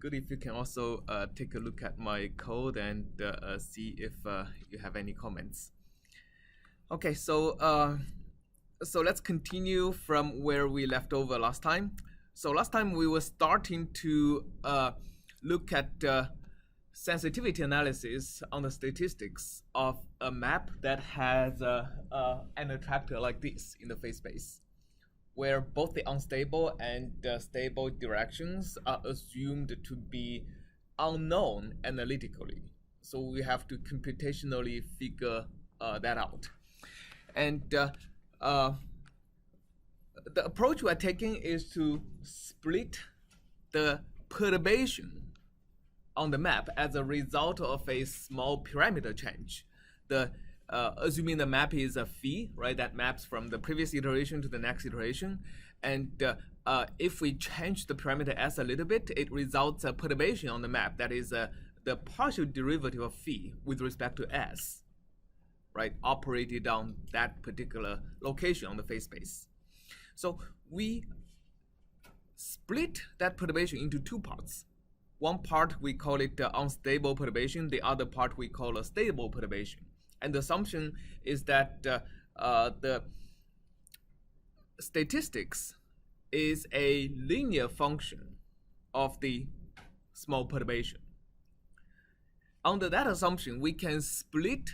good if you can also take a look at my code and see if you have any comments. Okay, so let's continue from where we left over last time. So last time we were starting to look at sensitivity analysis on the statistics of a map that has an attractor like this in the phase space, where both the unstable and stable directions are assumed to be unknown analytically. So we have to computationally figure that out. And the approach we're taking is to split the perturbation on the map as a result of a small parameter change. Assuming the map is a phi, right, that maps from the previous iteration to the next iteration, and if we change the parameter s a little bit, it results a perturbation on the map that is the partial derivative of phi with respect to s, right, operated on that particular location on the phase space. So we split that perturbation into two parts. One part we call it unstable perturbation, the other part we call a stable perturbation. And the assumption is that the statistics is a linear function of the small perturbation. Under that assumption, we can split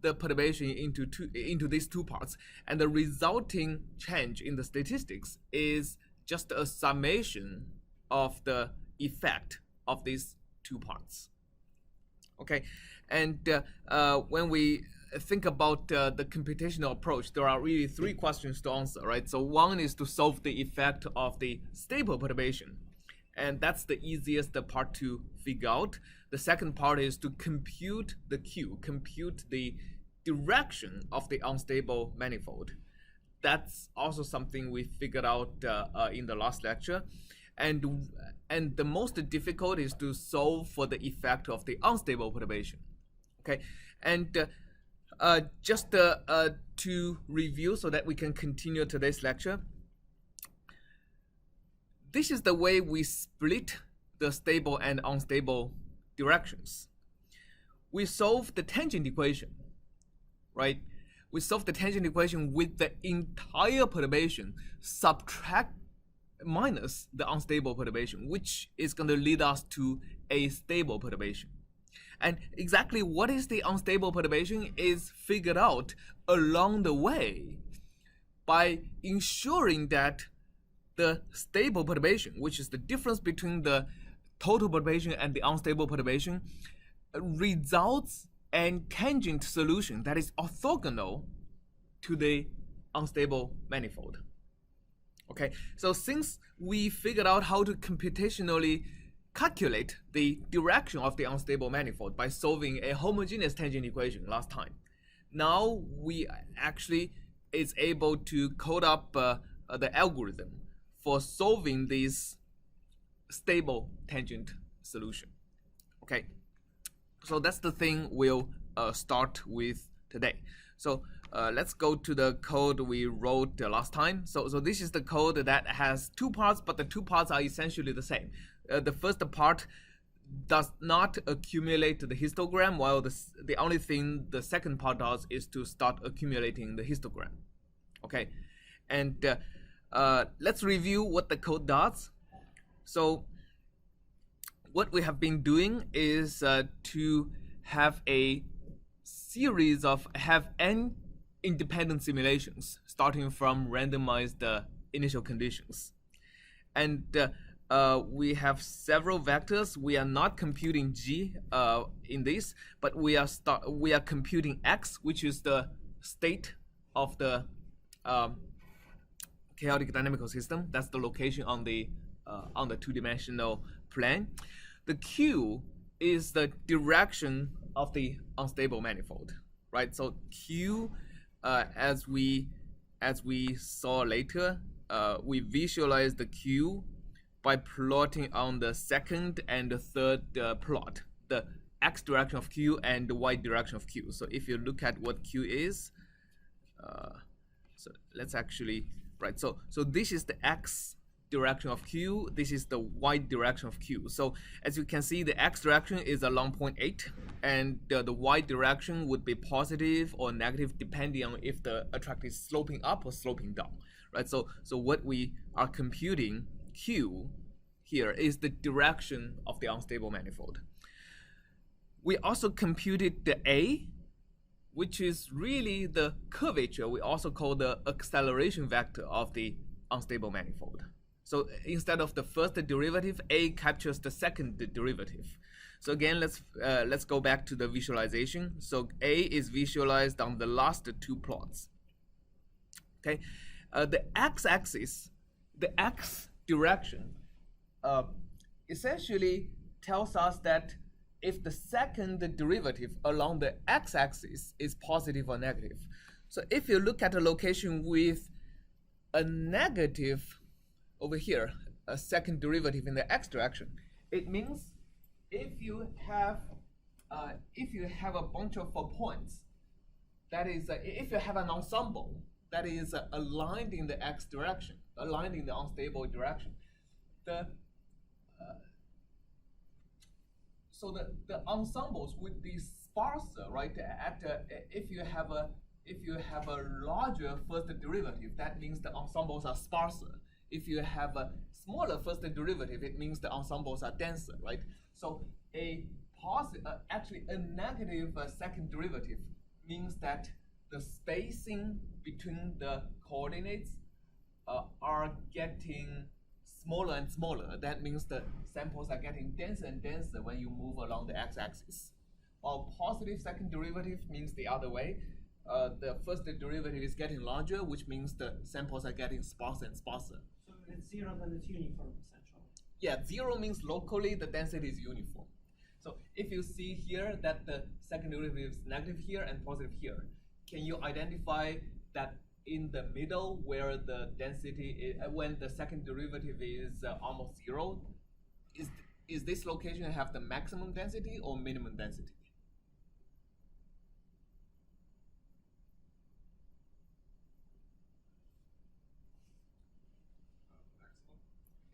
the perturbation into these two parts, and the resulting change in the statistics is just a summation of the effect of these two parts. Okay, and when we think about the computational approach, there are really three questions to answer, right? So one is to solve the effect of the stable perturbation, and that's the easiest part to figure out. The second part is to compute the Q, compute the direction of the unstable manifold. That's also something we figured out in the last lecture. And the most difficult is to solve for the effect of the unstable perturbation. Okay, and just to review so that we can continue today's lecture, this is the way we split the stable and unstable directions. We solve the tangent equation, right? We solve the tangent equation with the entire perturbation minus the unstable perturbation, which is going to lead us to a stable perturbation. And exactly what is the unstable perturbation is figured out along the way by ensuring that the stable perturbation, which is the difference between the total perturbation and the unstable perturbation, results in tangent solution that is orthogonal to the unstable manifold. Okay, so since we figured out how to computationally calculate the direction of the unstable manifold by solving a homogeneous tangent equation last time, now we actually is able to code up the algorithm for solving this stable tangent solution. Okay, so that's the thing we'll start with today. So let's go to the code we wrote last time. So this is the code that has two parts, but the two parts are essentially the same. The first part does not accumulate the histogram, while the only thing the second part does is to start accumulating the histogram. Okay, and let's review what the code does. So what we have been doing is to have a series of n independent simulations starting from randomized initial conditions, and we have several vectors. We are not computing g in this, but we are computing x, which is the state of the chaotic dynamical system. That's the location on the two-dimensional plane. The q is the direction of the unstable manifold, right? So q, as we saw later, we visualize the q by plotting on the second and the third plot, the x direction of q and the y direction of q. So if you look at what q is, so let's actually, right, so this is the x direction of q, this is the y direction of q. So as you can see, the x direction is along point 8, and the y direction would be positive or negative depending on if the attractor is sloping up or sloping down, right? So what we are computing q here is the direction of the unstable manifold. We also computed the a, which is really the curvature we also call the acceleration vector of the unstable manifold. So instead of the first derivative, a captures the second derivative. So again, let's go back to the visualization. So a is visualized on the last two plots. Okay, the x-axis, the x direction, essentially tells us that if the second derivative along the x-axis is positive or negative. So if you look at a location with a negative over here, a second derivative in the x direction, it means if you have a bunch of points, that is, if you have an ensemble that is aligned in the x direction, aligned in the unstable direction, so the ensembles would be sparser, right? If you have a larger first derivative, that means the ensembles are sparser. If you have a smaller first derivative, it means the ensembles are denser, right? So actually a negative second derivative means that the spacing between the coordinates are getting smaller and smaller. That means the samples are getting denser and denser when you move along the x-axis. While positive second derivative means the other way. The first derivative is getting larger, which means the samples are getting sparser and sparser. So it's 0, then it's uniform, essentially. Yeah, 0 means locally the density is uniform. So if you see here that the second derivative is negative here and positive here, can you identify that in the middle where the density is, when the second derivative is almost 0, is this location have the maximum density or minimum density?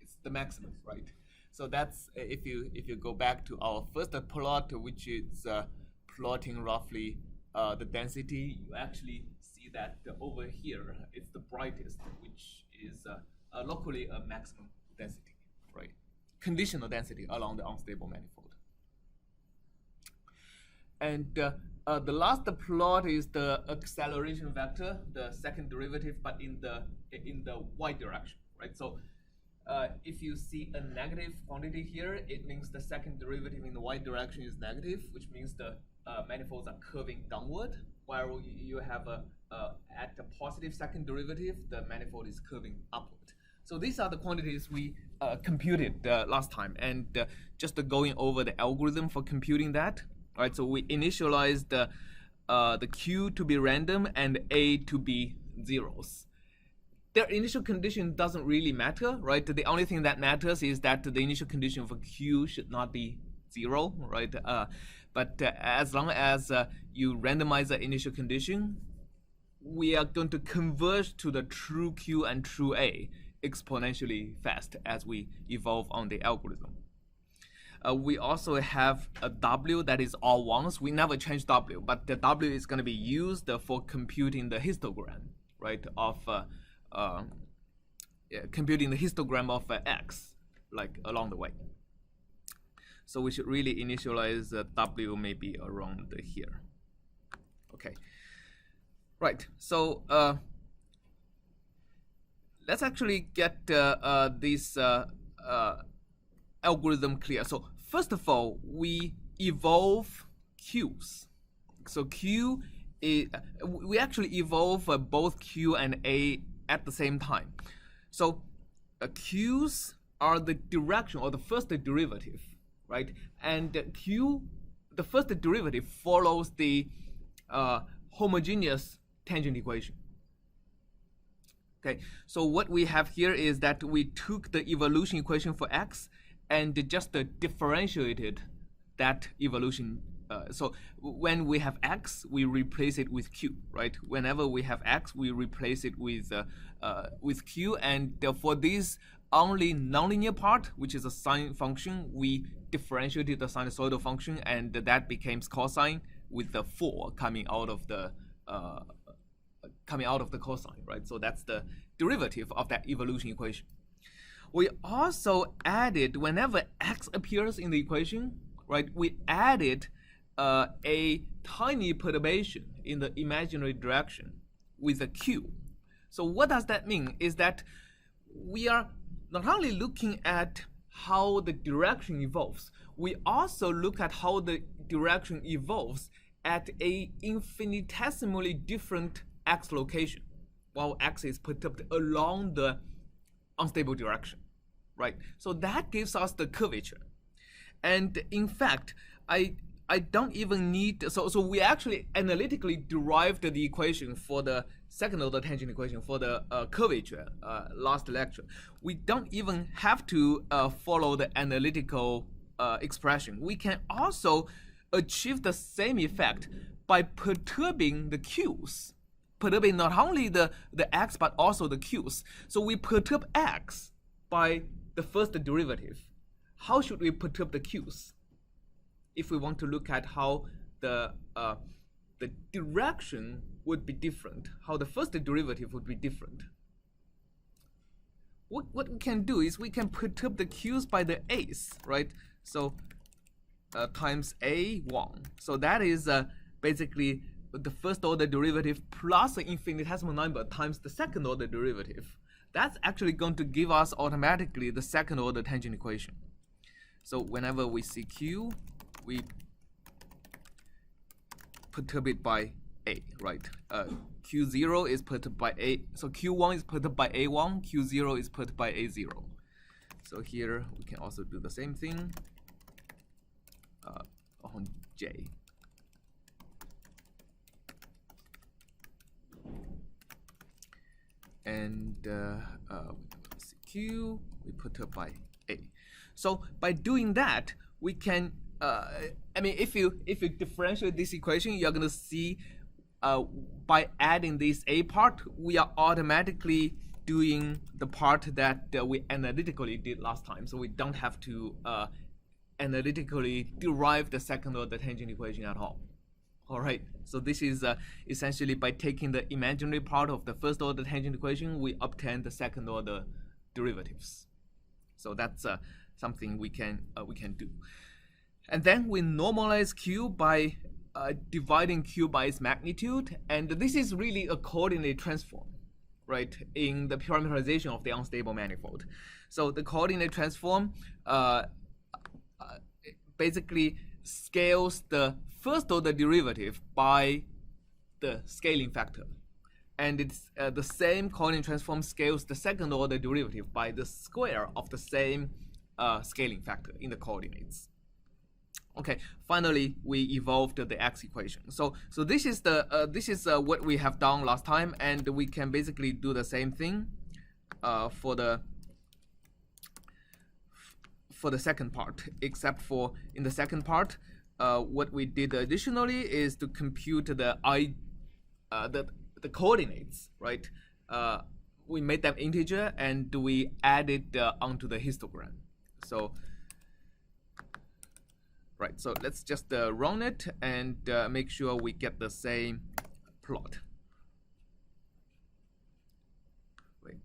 It's the maximum, right? So that's if you go back to our first plot, which is plotting roughly the density, you actually see that over here it's the brightest, which is locally a maximum density, right? Conditional density along the unstable manifold. And the last plot is the acceleration vector, the second derivative, but in the y direction, right? So if you see a negative quantity here, it means the second derivative in the y direction is negative, which means the manifolds are curving downward, while you have at the positive second derivative, the manifold is curving upward. So these are the quantities we computed last time, and just going over the algorithm for computing that. Right, so we initialized the q to be random and a to be zeros. Their initial condition doesn't really matter, right? The only thing that matters is that the initial condition for q should not be 0, right? But as long as you randomize the initial condition, we are going to converge to the true q and true a exponentially fast as we evolve on the algorithm. We also have a w that is all ones. We never change w, but the w is going to be used for computing the histogram, right? Of computing the histogram of x, like along the way. So we should really initialize w maybe around here. Okay, right. So let's actually get this algorithm clear. So first of all, we evolve q's. So q is, we actually evolve both q and a at the same time. So q's are the direction or the first derivative, right? And q, the first derivative follows the homogeneous tangent equation. Okay, so what we have here is that we took the evolution equation for x and just differentiated that evolution. So when we have x, we replace it with q, right? Whenever we have x, we replace it with q, and for these only nonlinear part, which is a sine function, we differentiated the sinusoidal function, and that becomes cosine with the 4 coming out of the cosine, right? So that's the derivative of that evolution equation. We also added, whenever x appears in the equation, right, we added a tiny perturbation in the imaginary direction with a q. So what does that mean? Is that we are not only looking at how the direction evolves, we also look at how the direction evolves at a infinitesimally different x location, while x is perturbed along the unstable direction, right? So that gives us the curvature. And in fact, I don't even need, so we actually analytically derived the equation for the second order tangent equation for the curvature last lecture. We don't even have to follow the analytical expression. We can also achieve the same effect by perturbing the q's, perturbing not only the x but also the q's. So we perturb x by the first derivative. How should we perturb the q's if we want to look at how the direction would be different, how the first derivative would be different? What we can do is we can perturb the q's by the a's, right? So times a1. So that is basically the first order derivative plus an infinitesimal number times the second order derivative. That's actually going to give us automatically the second order tangent equation. So whenever we see q, we perturb it by a, right? Q0 is perturbed by a, so Q1 is perturbed by a1, Q0 is perturbed by a0. So here we can also do the same thing on J. And Q, we perturb by a. So by doing that, we can, I mean, if you differentiate this equation, you're going to see by adding this a part, we are automatically doing the part that we analytically did last time. So we don't have to analytically derive the second order tangent equation at all. All right, so this is essentially by taking the imaginary part of the first order tangent equation, we obtain the second order derivatives. So that's something we can do. And then we normalize Q by dividing Q by its magnitude, and this is really a coordinate transform, right, in the parameterization of the unstable manifold. So the coordinate transform basically scales the first order derivative by the scaling factor, and it's the same coordinate transform scales the second order derivative by the square of the same scaling factor in the coordinates. Okay, finally we evolved the x equation. So this is the what we have done last time, and we can basically do the same thing for the second part, except for in the second part, what we did additionally is to compute the coordinates, right? We made them integer and we added onto the histogram. So right, so let's just run it and make sure we get the same plot. Wait.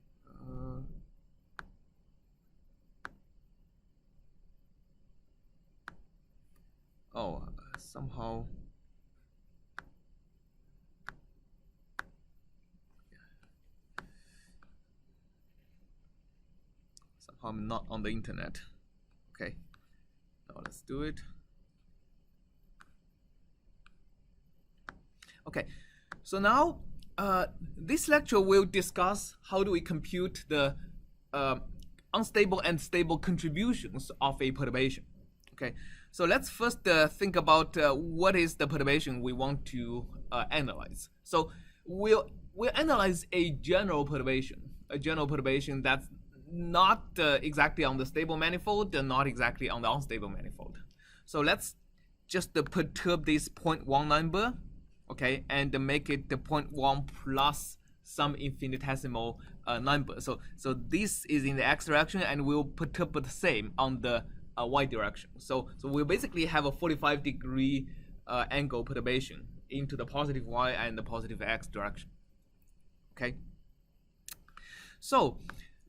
Somehow. Somehow I'm not on the internet. Okay, now let's do it. Okay, so now this lecture will discuss how do we compute the unstable and stable contributions of a perturbation. Okay, so let's first think about what is the perturbation we want to analyze. So we'll analyze a general perturbation that's not exactly on the stable manifold and not exactly on the unstable manifold. So let's just perturb this 0.1 number, okay, and make it the 0.1 plus some infinitesimal number. So this is in the x direction, and we'll perturb the same on the y direction. So we'll basically have a 45-degree angle perturbation into the positive y and the positive x direction. Okay. So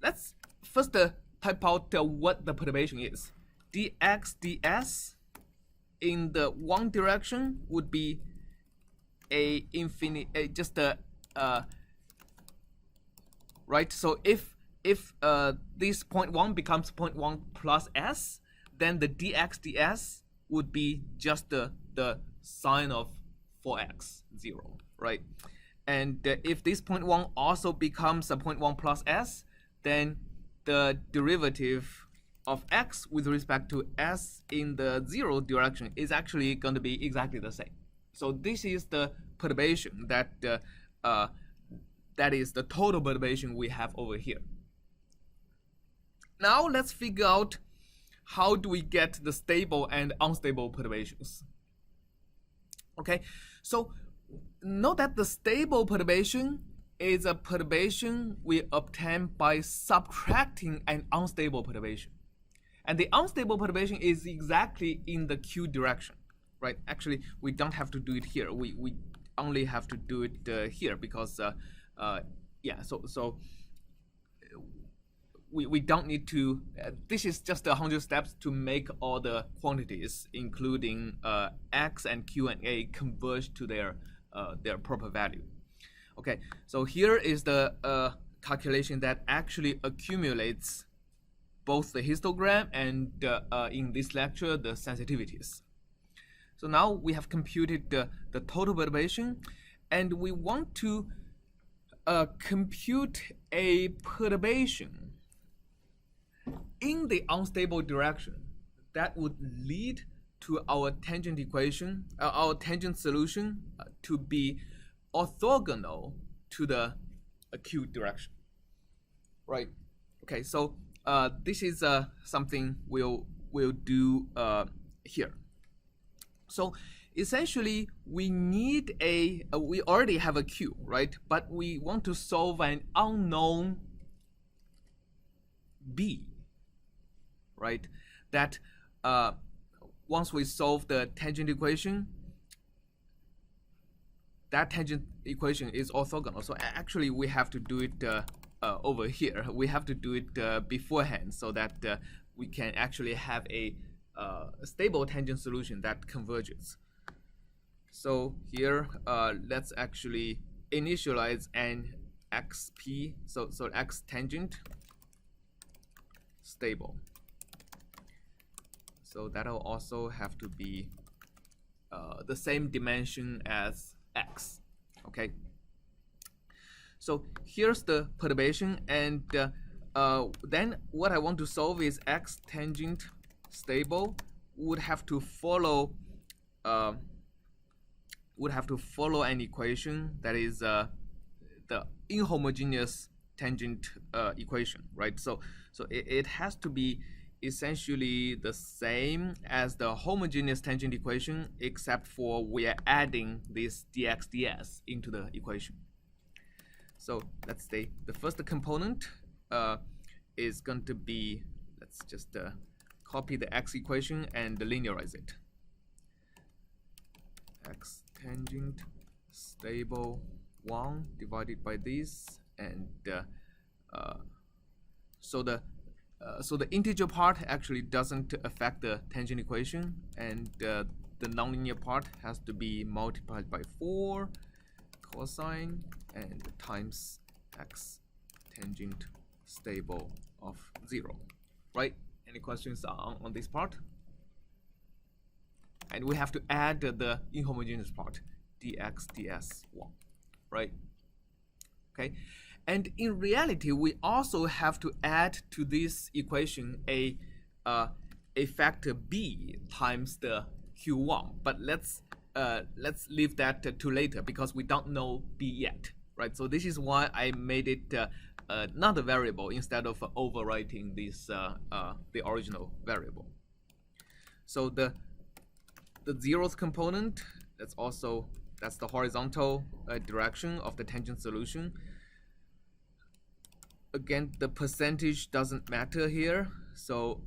let's first type out what the perturbation is. Dx ds in the one direction would be right. So if this 0.1 becomes 0.1 plus s, then the dx ds would be just the sine of 4x 0, right? And if this 0.1 also becomes a 0.1 plus s, then the derivative of x with respect to s in the 0 direction is actually going to be exactly the same. So this is the perturbation that is the total perturbation we have over here. Now let's figure out how do we get the stable and unstable perturbations. Okay, so note that the stable perturbation is a perturbation we obtain by subtracting an unstable perturbation. And the unstable perturbation is exactly in the q direction, right? Actually, we don't have to do it here. We only have to do it here because, yeah, so we don't need to, this is just 100 steps to make all the quantities, including x and q and a, converge to their proper value. Okay, so here is the calculation that actually accumulates both the histogram and in this lecture the sensitivities. So now we have computed the total perturbation, and we want to compute a perturbation in the unstable direction that would lead to our tangent equation, our tangent solution to be orthogonal to the acute direction, right? Okay, so this is something we'll do here. So essentially, we need we already have a q, right? But we want to solve an unknown b, right? That once we solve the tangent equation, that tangent equation is orthogonal. So actually, we have to do it over here. We have to do it beforehand so that we can actually have a stable tangent solution that converges. So here, let's actually initialize an xp, so x tangent stable. So that'll also have to be the same dimension as x. Okay. So here's the perturbation, and then what I want to solve is x tangent stable would have to follow an equation that is the inhomogeneous tangent equation, right? So it has to be essentially the same as the homogeneous tangent equation, except for we are adding this dx ds into the equation. So let's say the first component is going to be, let's just copy the x equation and linearize it. X tangent stable 1 divided by this, and so the integer part actually doesn't affect the tangent equation, and the nonlinear part has to be multiplied by 4 cosine and times x tangent stable of 0, right? Any questions on this part? And we have to add the inhomogeneous part, dx ds 1, right? Okay, and in reality, we also have to add to this equation a factor b times the q1, but let's leave that to later because we don't know b yet, right? So this is why I made it not a variable instead of overwriting this the original variable. So the 0th component, that's the horizontal direction of the tangent solution. again, the percentage doesn't matter here. So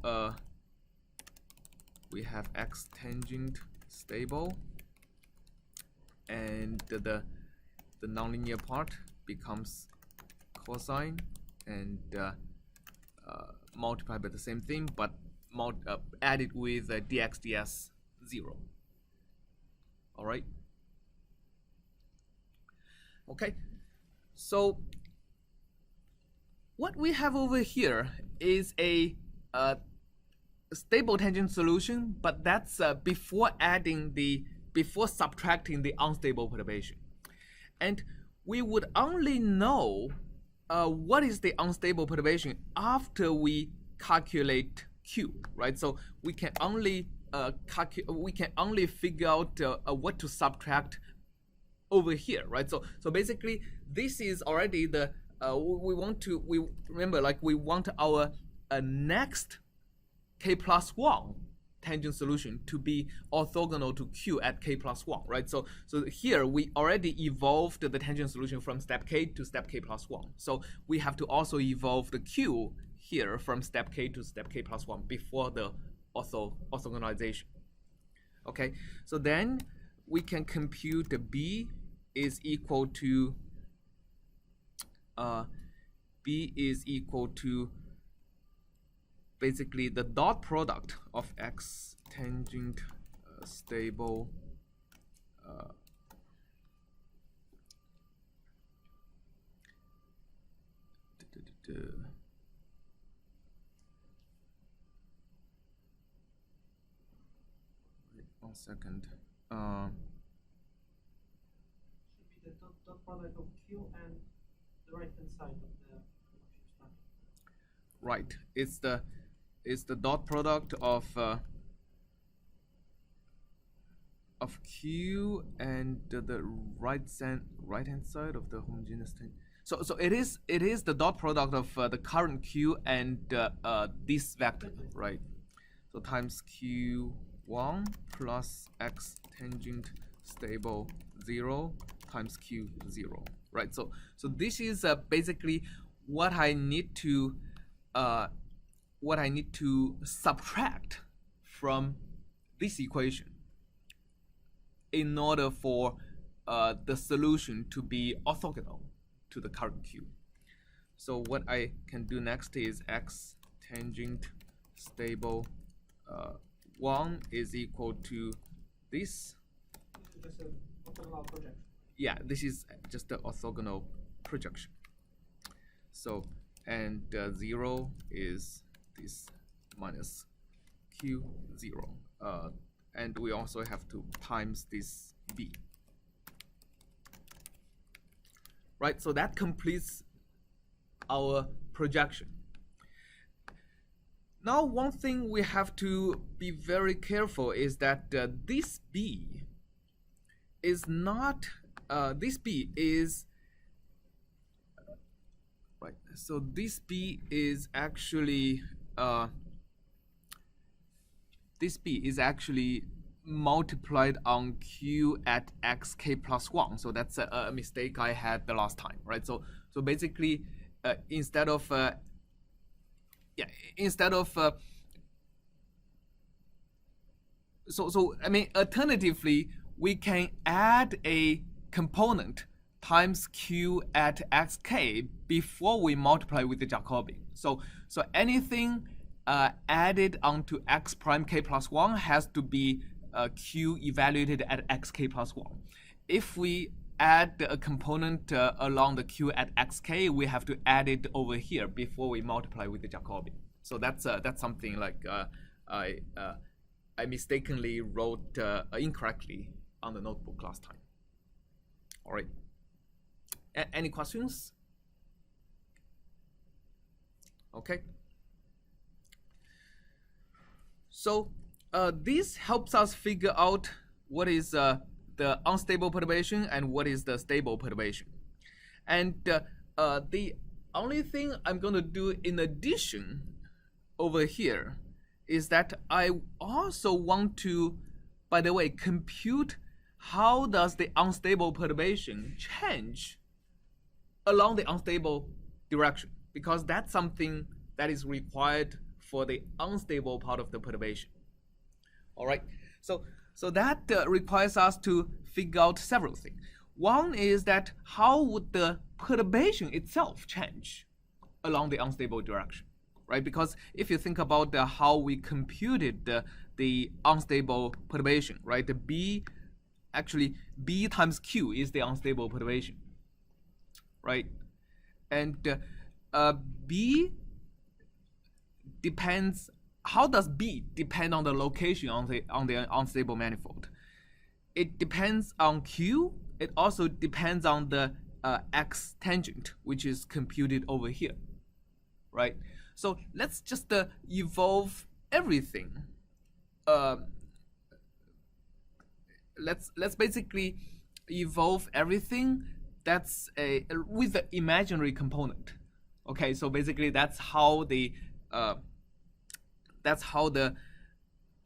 we have x tangent stable, and the nonlinear part becomes cosine, and multiplied by the same thing, but added with dx ds 0. All right. Okay. So what we have over here is a stable tangent solution, but that's before subtracting the unstable perturbation. And we would only know what is the unstable perturbation after we calculate Q, right? So we can only figure out what to subtract over here, right? So basically, this is already the we want our next k+1 tangent solution to be orthogonal to Q at k+1, right? So here we already evolved the tangent solution from step k to step k+1. So we have to also evolve the Q here from step k to step k+1 before the orthogonalization. Okay, so then we can compute the B is equal to basically the dot product of x tangent stable wait 1 second. Should be the dot product of Q and the right hand side of the function. Right, it's the dot product of Q and the right hand side of the homogeneous tangent. So it is the dot product of the current Q and this vector, right? So times Q1 plus x tangent stable 0 times Q0, right? So this is basically what I need to subtract from this equation in order for the solution to be orthogonal to the current Q. So what I can do next is x tangent stable 1 is equal to this. This is just an orthogonal projection. Yeah, this is just the orthogonal projection. So, and 0 is this minus Q0. And we also have to times this B. Right, so that completes our projection. Now, one thing we have to be very careful is that this B is not, this B is, right, so this B is actually, multiplied on Q at xk+1. So that's a mistake I had the last time, right? So basically, instead of I mean, alternatively, we can add a component times Q at xk before we multiply with the Jacobian. So anything added onto x prime k+1 has to be Q evaluated at xk+1. If we add a component along the Q at xk, we have to add it over here before we multiply with the Jacobian. So that's something like I mistakenly wrote incorrectly on the notebook last time. All right. Any questions? Okay. So this helps us figure out what is the unstable perturbation and what is the stable perturbation. And the only thing I'm going to do in addition over here is that I also want to, by the way, compute how does the unstable perturbation change along the unstable direction, because that's something that is required for the unstable part of the perturbation. All right, so that requires us to figure out several things. One is that how would the perturbation itself change along the unstable direction, right? Because if you think about how we computed the unstable perturbation, right? The B times Q is the unstable perturbation, right? And B depends. How does B depend on the location on the unstable manifold? It depends on Q. It also depends on the X tangent, which is computed over here, right? So let's just evolve everything. Let's basically evolve everything that's with the imaginary component. Okay, so basically that's how the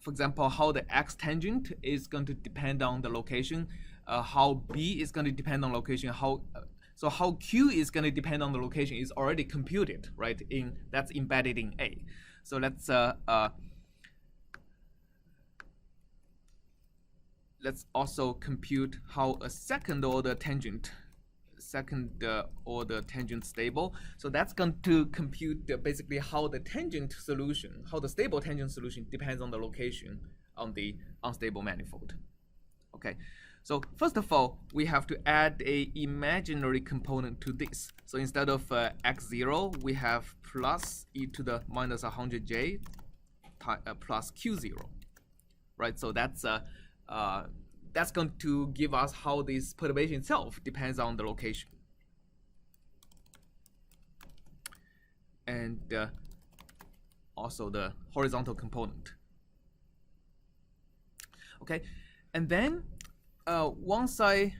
for example, how the X tangent is going to depend on the location, how B is going to depend on location, how Q is going to depend on the location is already computed, right? That's embedded in A. So let's also compute how a second order tangent stable. So that's going to compute basically how the stable tangent solution depends on the location on the unstable manifold. Okay, so first of all, we have to add a imaginary component to this. So instead of x0, we have plus e to the minus 100j plus q0, right? So that's going to give us how this perturbation itself depends on the location. And also the horizontal component. Okay, and then once by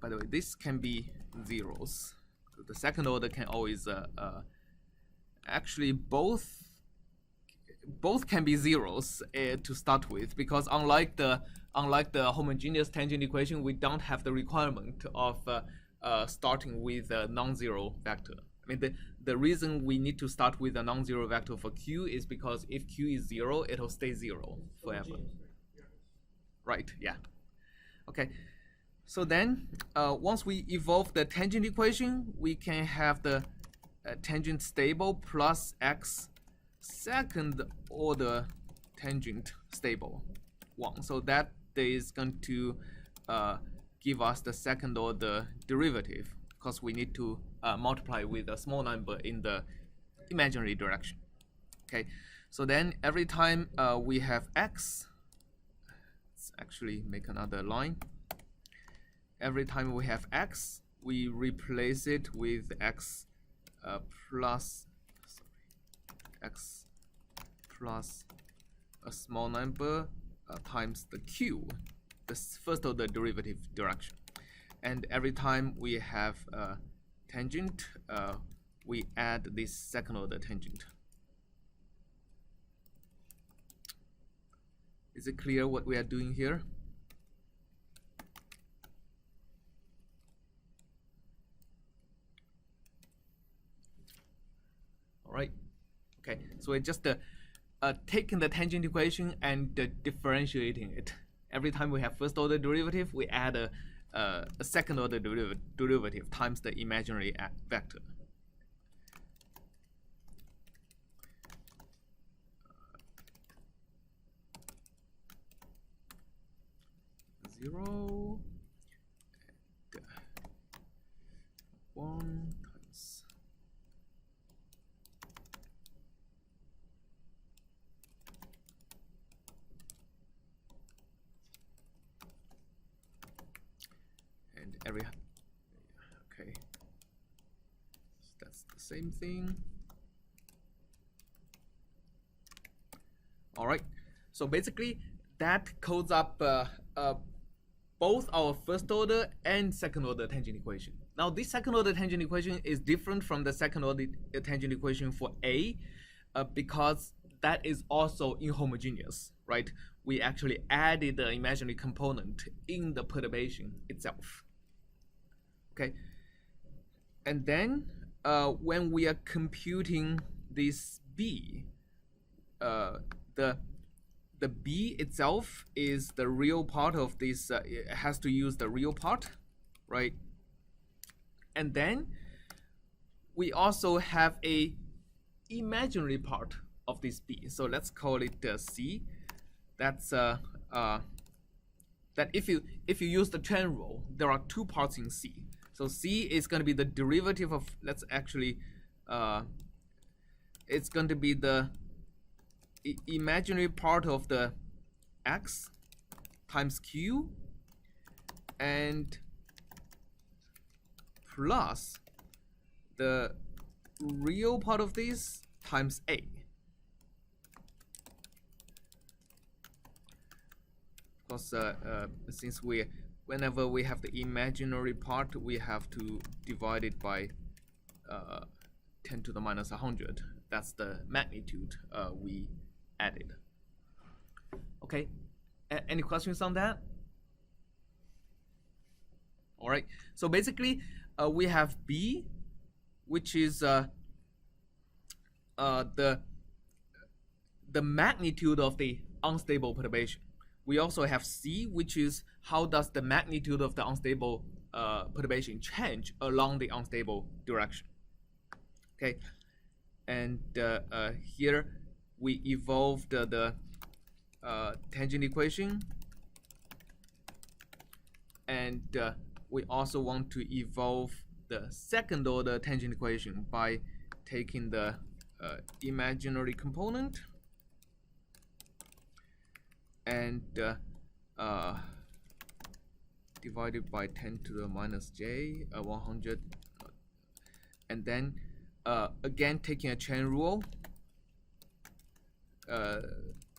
the way, this can be zeros. The second order can always, actually both can be zeros to start with, because unlike the homogeneous tangent equation, we don't have the requirement of starting with a non-zero vector. I mean, the reason we need to start with a non-zero vector for Q is because if Q is 0, it'll stay 0 forever. Right, yeah. Okay, so then once we evolve the tangent equation, we can have the tangent stable plus X second order tangent stable 1. So that is going to give us the second order derivative, because we need to multiply with a small number in the imaginary direction. Okay, so then every time we have X, let's actually make another line. Every time we have X, we replace it with X plus a small number times the Q, the first order derivative direction. And every time we have a tangent, we add this second order tangent. Is it clear what we are doing here? All right. Okay, so we're just taking the tangent equation and differentiating it. Every time we have first order derivative, we add a second order derivative times the imaginary vector. Zero and 1 times and every, okay, so that's the same thing. All right, so basically that codes up both our first order and second order tangent equation. Now this second order tangent equation is different from the second order tangent equation for A because that is also inhomogeneous, right? We actually added the imaginary component in the perturbation itself. Okay, and then when we are computing this b, the b itself is the real part of this. It has to use the real part, right? And then we also have a imaginary part of this b. So let's call it c. That's that if you use the chain rule, there are two parts in c. So c is going to be the derivative of, let's actually, it's going to be the imaginary part of the x times q and plus the real part of this times a. Because since whenever we have the imaginary part, we have to divide it by 10 to the minus 100. That's the magnitude we added. Okay, any questions on that? All right, so basically we have b, which is the magnitude of the unstable perturbation. We also have c, which is how does the magnitude of the unstable perturbation change along the unstable direction. Okay, and here we evolved the tangent equation, and we also want to evolve the second order tangent equation by taking the imaginary component and divided by 10 to the minus j 100, and then again taking a chain rule,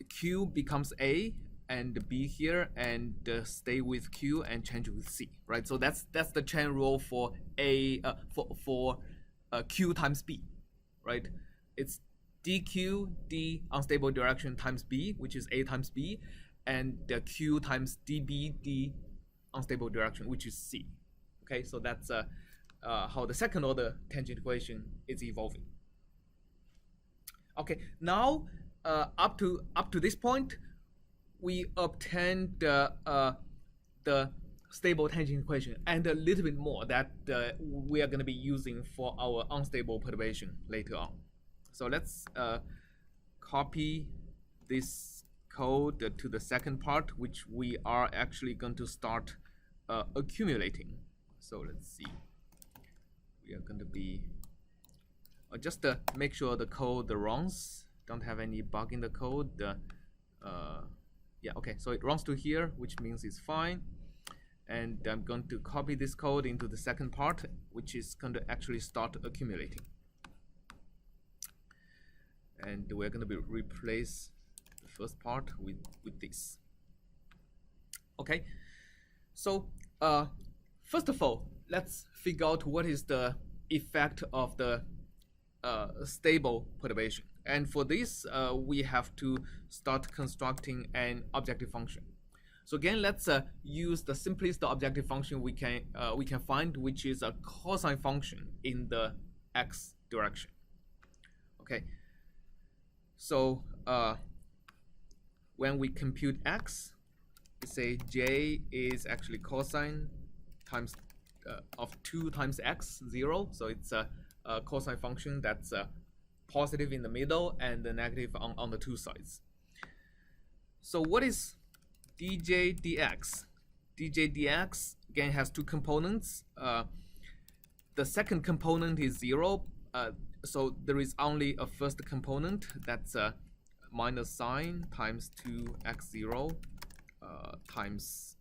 q becomes a and b here, and stay with q and change with c, right? So that's the chain rule for a for q times b, right? It's dq d unstable direction times b, which is a times b, and q times db d unstable direction, which is c. Okay, so that's how the second order tangent equation is evolving. Okay, now up to this point, we obtained the stable tangent equation and a little bit more that we are going to be using for our unstable perturbation later on. So let's copy this code to the second part, which we are actually going to start accumulating. So let's see. We are going to be just make sure the code runs, don't have any bug in the code. Yeah, okay, so it runs to here, which means it's fine. And I'm going to copy this code into the second part, which is going to actually start accumulating. And we're going to replace the first part with this. Okay, so first of all, let's figure out what is the effect of the stable perturbation. And for this, we have to start constructing an objective function. So again, let's use the simplest objective function we can find, which is a cosine function in the x direction. Okay. So when we compute x, we say j is actually cosine times of 2 times x, 0. So it's a cosine function that's positive in the middle and the negative on the two sides. So what is dj dx? dj dx again has two components. The second component is 0. So there is only a first component, that's minus sine times 2x0 times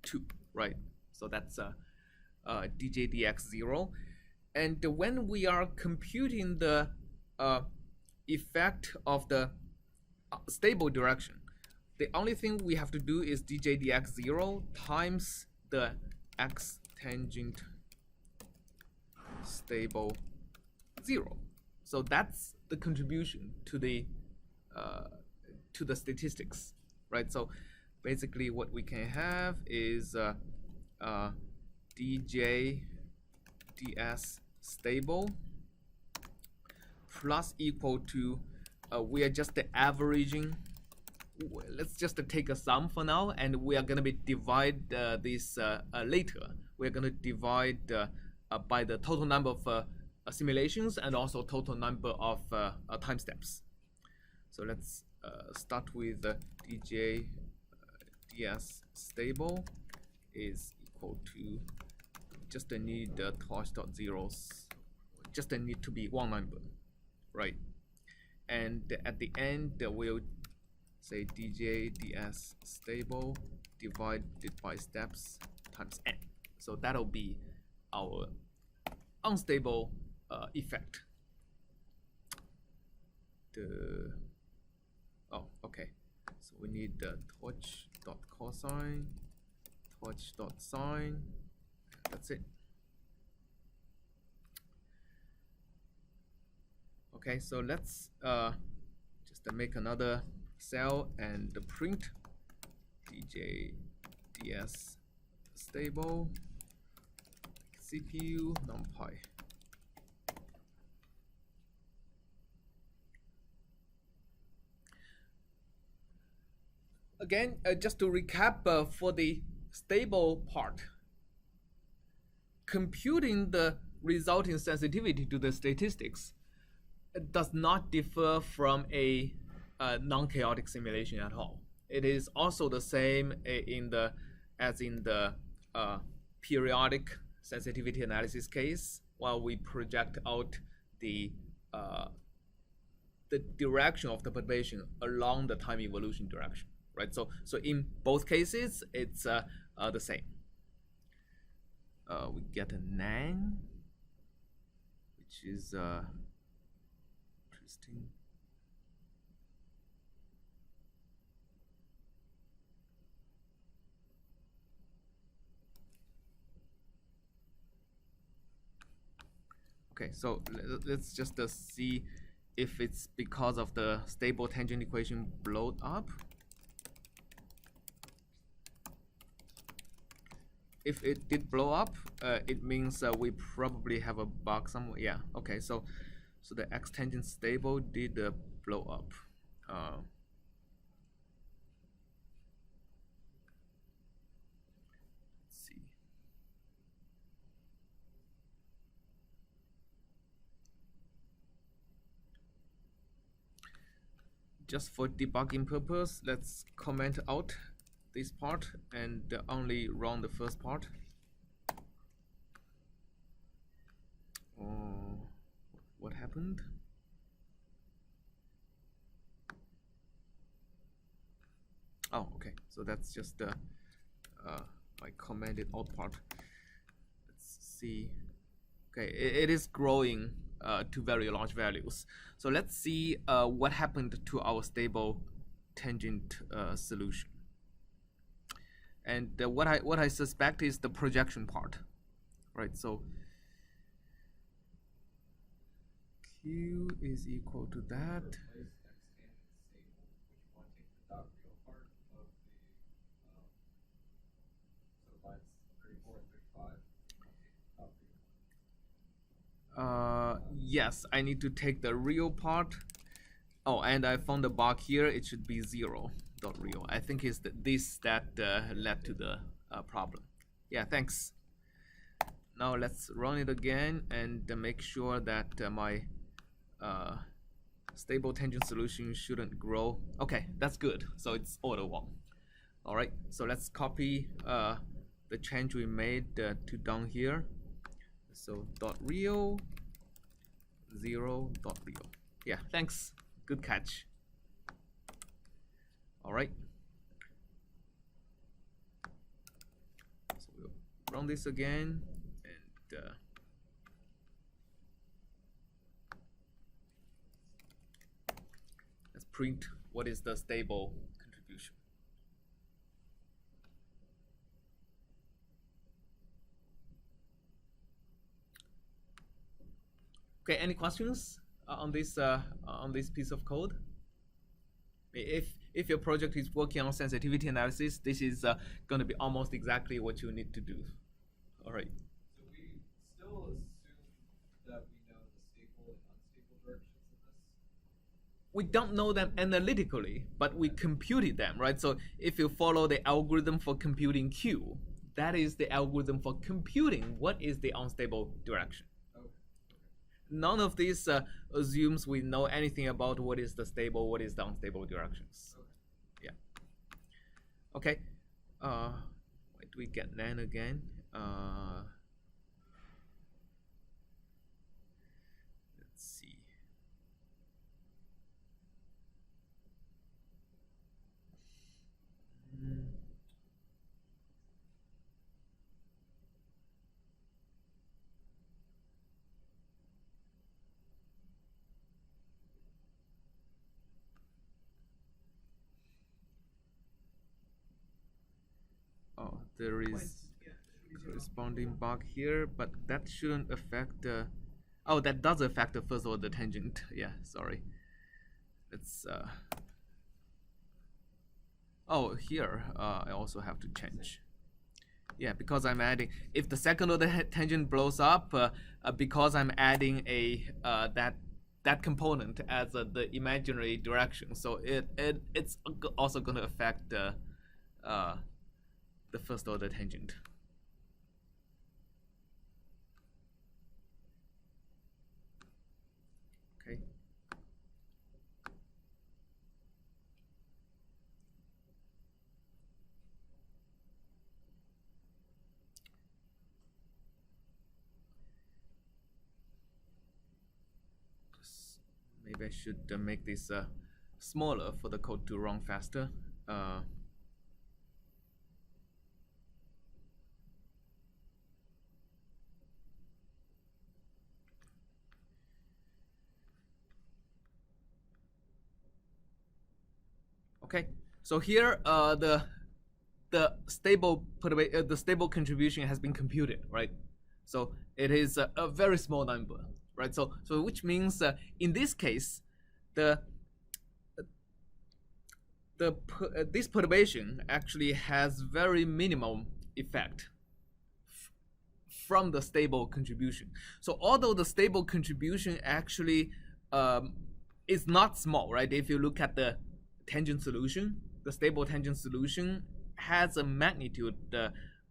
2, right? So that's dj dx 0. And when we are computing the effect of the stable direction, the only thing we have to do is dj dx 0 times the x tangent stable 0. So that's the contribution to the statistics, right? So basically what we can have is dj ds stable plus equal to, we are just averaging. Let's just take a sum for now, and we are going to be divide this later. We're going to divide by the total number of simulations and also total number of time steps. So let's start with dj ds stable is equal to, just need torch.zeros, just need to be one number, right? And at the end we'll say dj ds stable divided by steps times n. So that'll be our unstable effect. Okay. So we need the torch.cosine, torch.sine. That's it. Okay, so let's just make another cell and print dj ds stable CPU numpy. Again, just to recap for the stable part, computing the resulting sensitivity to the statistics does not differ from a non-chaotic simulation at all. It is also the same as in the periodic sensitivity analysis case, while we project out the direction of the perturbation along the time evolution direction, right? So in both cases, it's the same. We get a nan, which is interesting. Okay, so let's just see if it's because of the stable tangent equation blowed up. If it did blow up, it means we probably have a bug somewhere. Yeah, okay, so the x tangent stable did blow up. Let's see. Just for debugging purpose, let's comment out this part and only run the first part. What happened? Oh, okay. So that's just my commented out part. Let's see. Okay, it is growing to very large values. So let's see what happened to our stable tangent solution. And what I suspect is the projection part, right? So Q is equal to that. Yes, I need to take the real part. Oh, and I found the bug here. It should be 0.real. I think it's this that led to the problem. Yeah, thanks. Now let's run it again and make sure that my stable tangent solution shouldn't grow. Okay, that's good. So it's order 1. All right, so let's copy the change we made to down here. So .real, 0.real. Yeah, thanks. Good catch. All right. So we'll run this again and let's print what is the stable contribution. Okay, any questions on this piece of code? If your project is working on sensitivity analysis, this is going to be almost exactly what you need to do. All right. So we still assume we don't know them analytically, but we computed them, right? So if you follow the algorithm for computing Q, that is the algorithm for computing what is the unstable direction. None of these assumes we know anything about what is the stable, what is the unstable directions. Yeah. Okay. Where do we get nan again? Let's see. Oh, there is corresponding bug here, but that shouldn't affect the. Oh, that does affect the first order tangent. Yeah, sorry. It's oh, here I also have to change. Yeah, because I'm adding. If the second order tangent blows up, because I'm adding a that component as the imaginary direction, so it's also going to affect the first order tangent. Okay. Maybe I should make this smaller for the code to run faster. Okay, so here the stable contribution has been computed, right? So it is a very small number, right? So which means in this case, this perturbation actually has very minimum effect from the stable contribution. So although the stable contribution actually is not small, right? If you look at the tangent solution, the stable tangent solution has a magnitude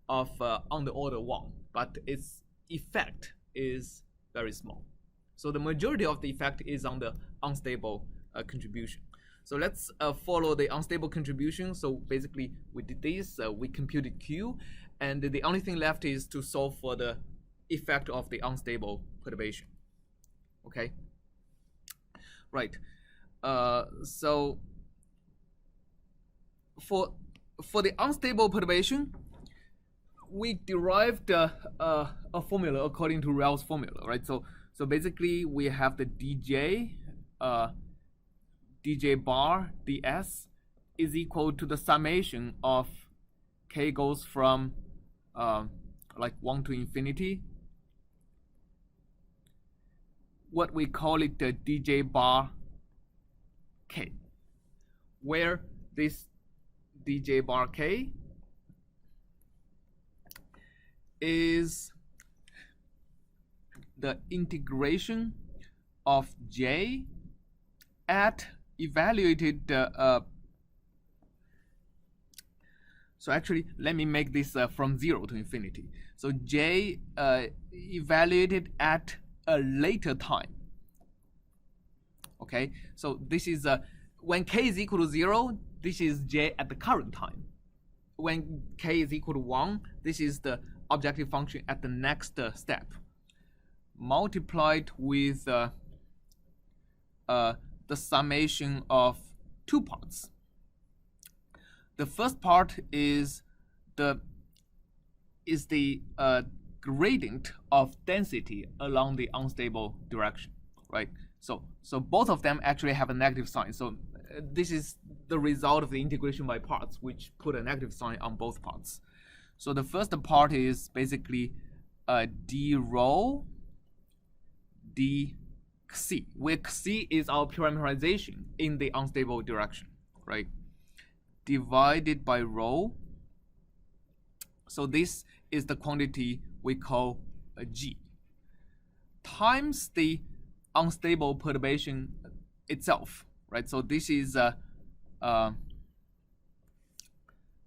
of on the order 1, but its effect is very small. So the majority of the effect is on the unstable contribution. So let's follow the unstable contribution. So basically we did this, we computed Q, and the only thing left is to solve for the effect of the unstable perturbation. Okay, right. So for the unstable perturbation, we derived a formula according to Rao's formula, right? So basically we have the dj bar ds is equal to the summation of k goes from like 1 to infinity. What we call it the dj bar k, where this dj bar k is the integration of j at evaluated so actually let me make this from 0 to infinity. So j evaluated at a later time. Okay, so this is when k is equal to 0, this is j at the current time. When k is equal to 1, this is the objective function at the next step, multiplied with the summation of two parts. The first part is the gradient of density along the unstable direction, right? So both of them actually have a negative sign. So this is the result of the integration by parts, which put a negative sign on both parts. So the first part is basically d rho d xi, where xi is our parameterization in the unstable direction, right? Divided by rho. So this is the quantity we call g, times the unstable perturbation itself, right? So this is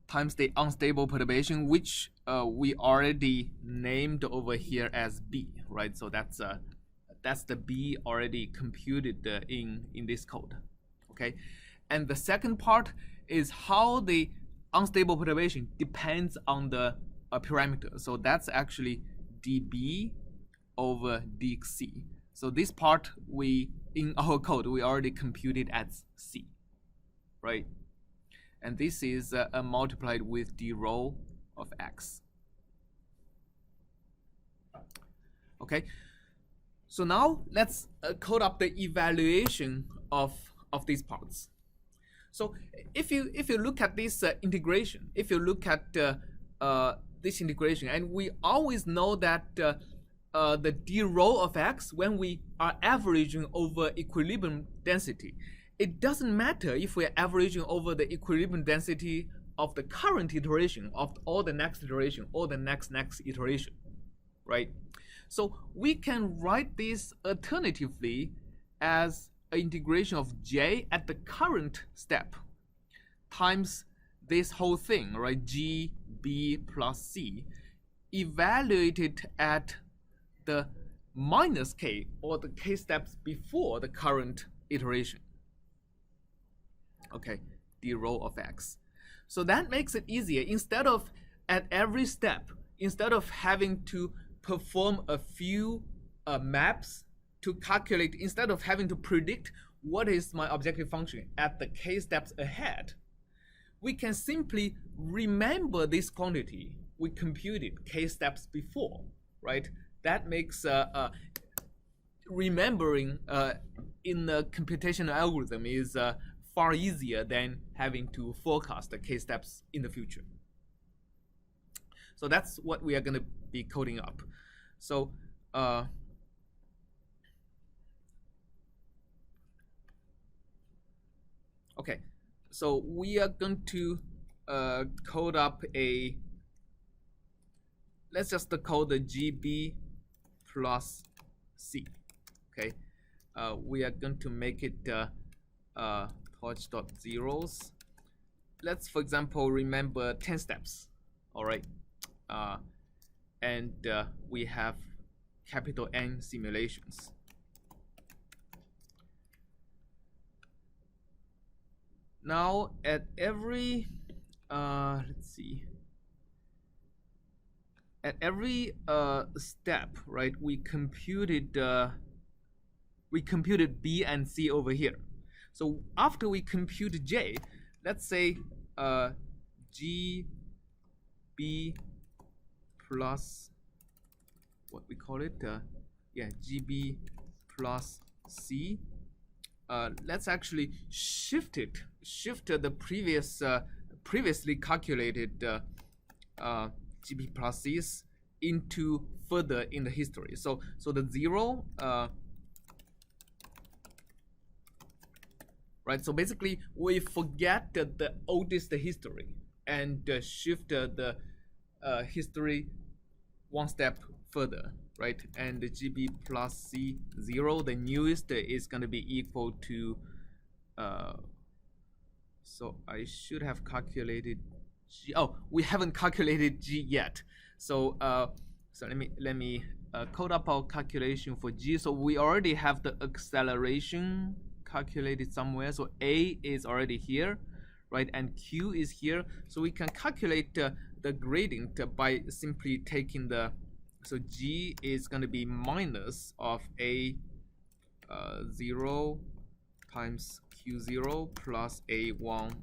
times the unstable perturbation, which we already named over here as B, right? So that's the B already computed in this code, okay? And the second part is how the unstable perturbation depends on the parameter. So that's actually dB over dxc. So this part in our code we already computed as C, right? And this is multiplied with d rho of x. Okay, so now let's code up the evaluation of these parts. So if you look at this integration, if you look at this integration, and we always know that the d rho of x, when we are averaging over equilibrium density, it doesn't matter if we're averaging over the equilibrium density of the current iteration, or the next iteration, or the next iteration, right? So we can write this alternatively as an integration of j at the current step times this whole thing, right? G, B plus C, evaluated at the minus k, or the k steps before the current iteration. Okay, d rho of x. So that makes it easier. Instead of at every step, instead of having to perform a few maps to calculate, instead of having to predict what is my objective function at the k steps ahead, we can simply remember this quantity we computed k steps before, right? That makes remembering in the computational algorithm is far easier than having to forecast the k steps in the future. So that's what we are going to be coding up. So okay, so we are going to code up a, let's just call the GB plus C. Okay, we are going to make it torch.zeros. Let's, for example, remember 10 steps. All right, and we have capital N simulations. Now at every let's see, at every step, right, we computed B and C over here. So after we compute J, let's say GB plus, what we call it, GB plus C. Let's actually shift the previously calculated GB plus C's into further in the history. So the 0, right? So basically we forget the oldest history and shift the history one step further, right? And the GB plus C 0, the newest, is going to be equal to so I should have calculated G. Oh, we haven't calculated G yet. So so let me code up our calculation for G. So we already have the acceleration calculated somewhere. So A is already here, right? And Q is here. So we can calculate the gradient by simply taking the, so G is going to be minus of A 0 times Q0 plus A1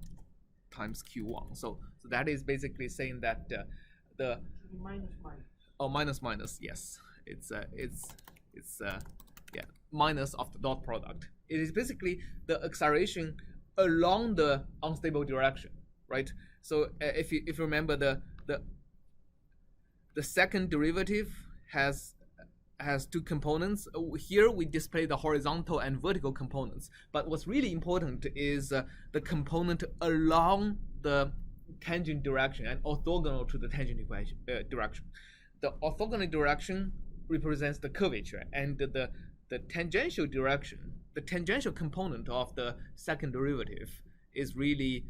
times Q1. So that is basically saying that the minus, yes, it's yeah, minus of the dot product. It is basically the acceleration along the unstable direction, right? So if you remember, the second derivative has two components. Here we display the horizontal and vertical components, but what's really important is the component along the tangent direction and orthogonal to the tangent direction. The orthogonal direction represents the curvature, and the tangential direction the tangential component of the second derivative is really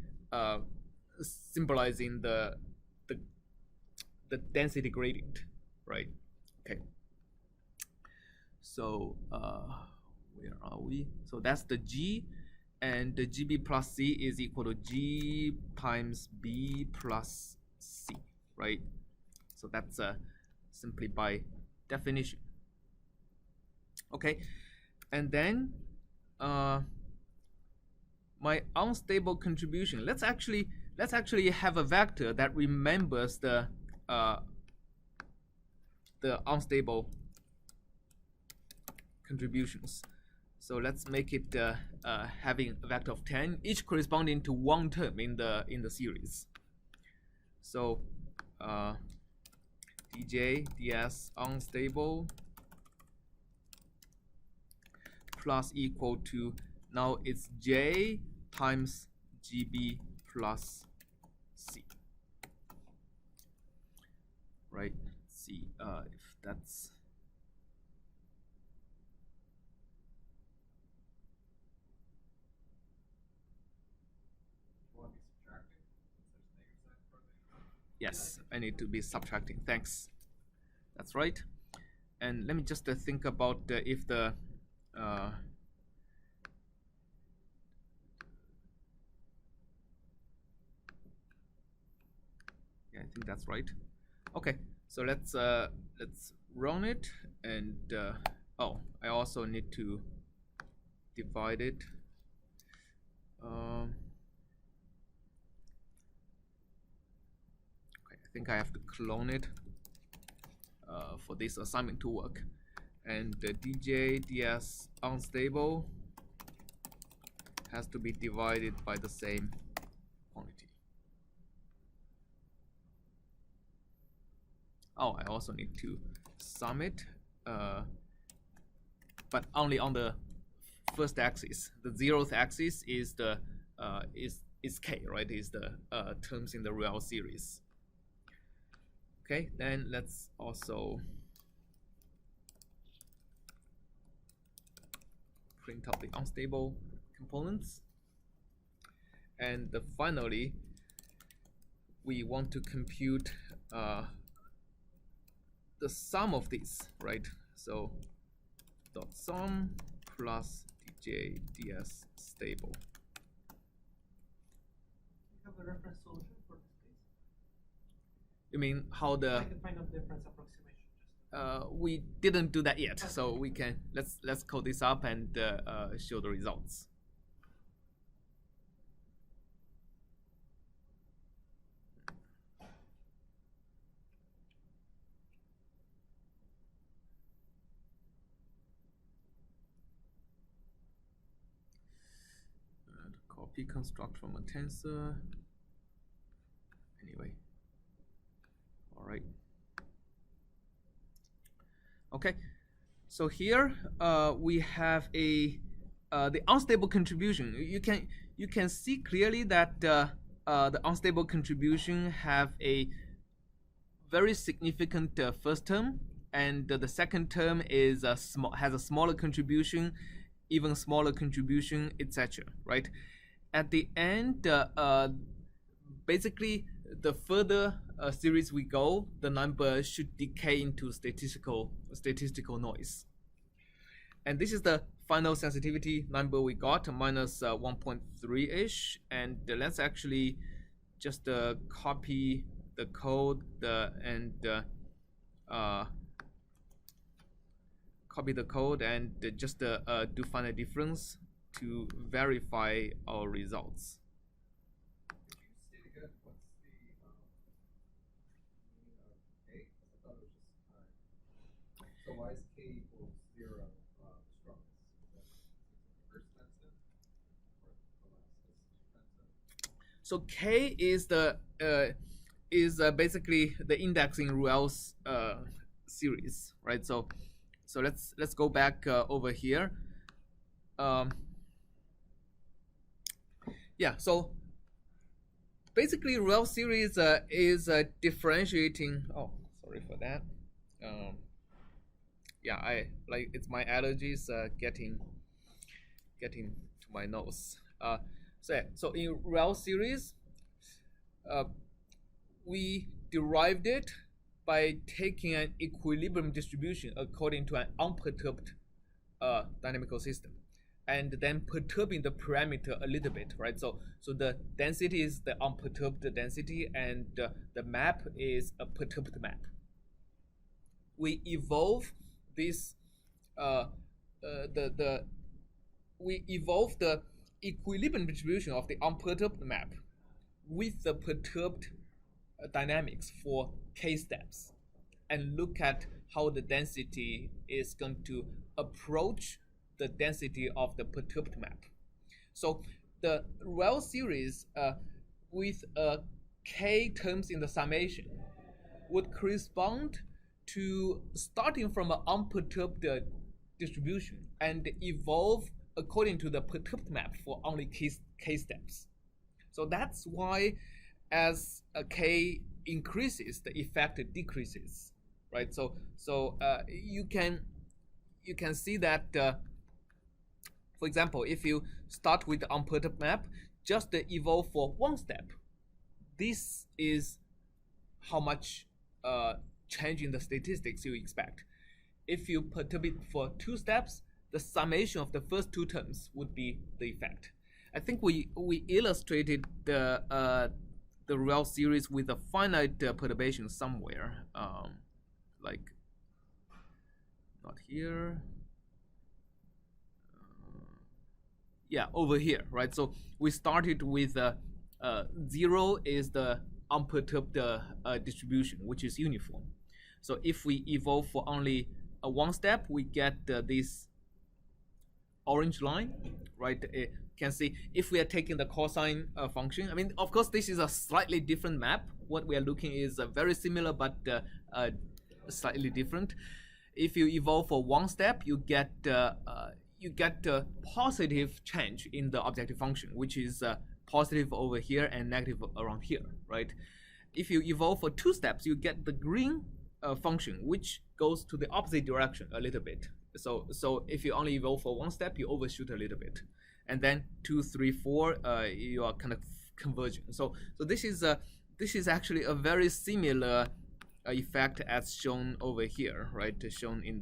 symbolizing the density gradient, right? Okay. So where are we? So that's the G, and the GB plus C is equal to G times B plus C, right? So that's simply by definition. Okay, and then my unstable contribution. Let's actually have a vector that remembers the unstable contributions. So let's make it having a vector of 10, each corresponding to one term in the series. So dj ds unstable plus equal to, now it's j times gb plus c, right? See if that's yes, I need to be subtracting. Thanks. That's right. And let me just think about if the yeah, I think that's right. Okay, so let's run it, and oh, I also need to divide it. Okay, I think I have to clone it for this assignment to work. And the dj ds unstable has to be divided by the same quantity. Oh, I also need to sum it, but only on the first axis. The 0th axis is the is k, right? Is the terms in the real series. Okay, then let's also print out the unstable components, and finally we want to compute the sum of these, right? So dot sum plus dj ds stable. You have a reference solution for this case? You mean how the Like a kind of difference approximation? we didn't do that yet, so we can let's code this up and show the results. And copy construct from a tensor. Anyway, all right. Okay, so here we have the unstable contribution. You can see clearly that the unstable contribution have a very significant first term, and the second term is has a smaller contribution, even smaller contribution, etc. Right? At the end, basically, the further series we go, the number should decay into statistical noise. And this is the final sensitivity number we got, minus 1.3-ish. And let's actually just copy the code and just do find a difference to verify our results. So why is k equals 0 the strongest? So k is basically the index in Ruel's series, right? So let's go back over here. Yeah, so basically Ruel series is differentiating. Oh, sorry for that. Yeah, it's my allergies getting getting to my notes. So in REL series, we derived it by taking an equilibrium distribution according to an unperturbed dynamical system, and then perturbing the parameter a little bit, right? So the density is the unperturbed density, and the map is a perturbed map. We evolve this we evolve the equilibrium distribution of the unperturbed map with the perturbed dynamics for k steps, and look at how the density is going to approach the density of the perturbed map. So the REL series with k terms in the summation would correspond to starting from an unperturbed distribution and evolve according to the perturbed map for only k steps. So that's why as k increases, the effect decreases, right? So you can see that, for example, if you start with the unperturbed map, just evolve for one step, this is how much change in the statistics you expect. If you perturb it for 2 steps, the summation of the first 2 terms would be the effect. I think we illustrated the REL series with a finite perturbation somewhere, like not here. Yeah, over here, right? So we started with 0 is the unperturbed distribution, which is uniform. So if we evolve for only 1 step, we get this orange line, right? You can see if we are taking the cosine function. I mean, of course, this is a slightly different map. What we are looking is very similar, but slightly different. If you evolve for 1 step, you get positive change in the objective function, which is positive over here and negative around here, right? If you evolve for 2 steps, you get the green function, which goes to the opposite direction a little bit. So if you only evolve for 1 step, you overshoot a little bit, and then 2, 3, 4, you are kind of converging. So this is actually a very similar effect as shown over here, right? Shown in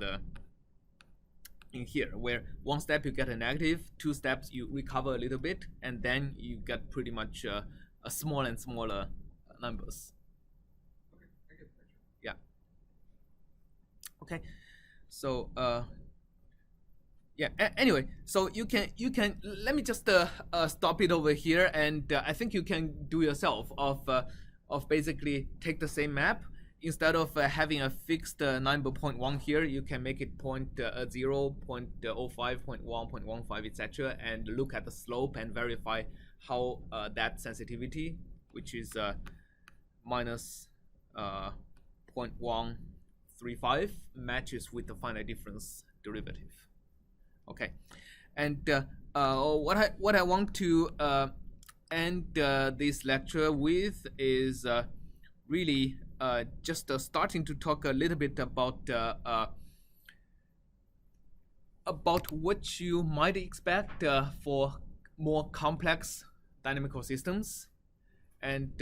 here, where 1 step you get a negative, 2 steps you recover a little bit, and then you get pretty much a smaller and smaller numbers. Okay, I get the picture. Yeah. Okay. So yeah. Anyway, so you can let me just stop it over here, and I think you can do yourself of basically take the same map. Instead of having a fixed number 0.1 here, you can make it 0.0, 0.05, 0.1, 0.15, etc., and look at the slope and verify how that sensitivity, which is minus 0.135, matches with the finite difference derivative. Okay, and what I want to end this lecture with is really just starting to talk a little bit about what you might expect for more complex dynamical systems. And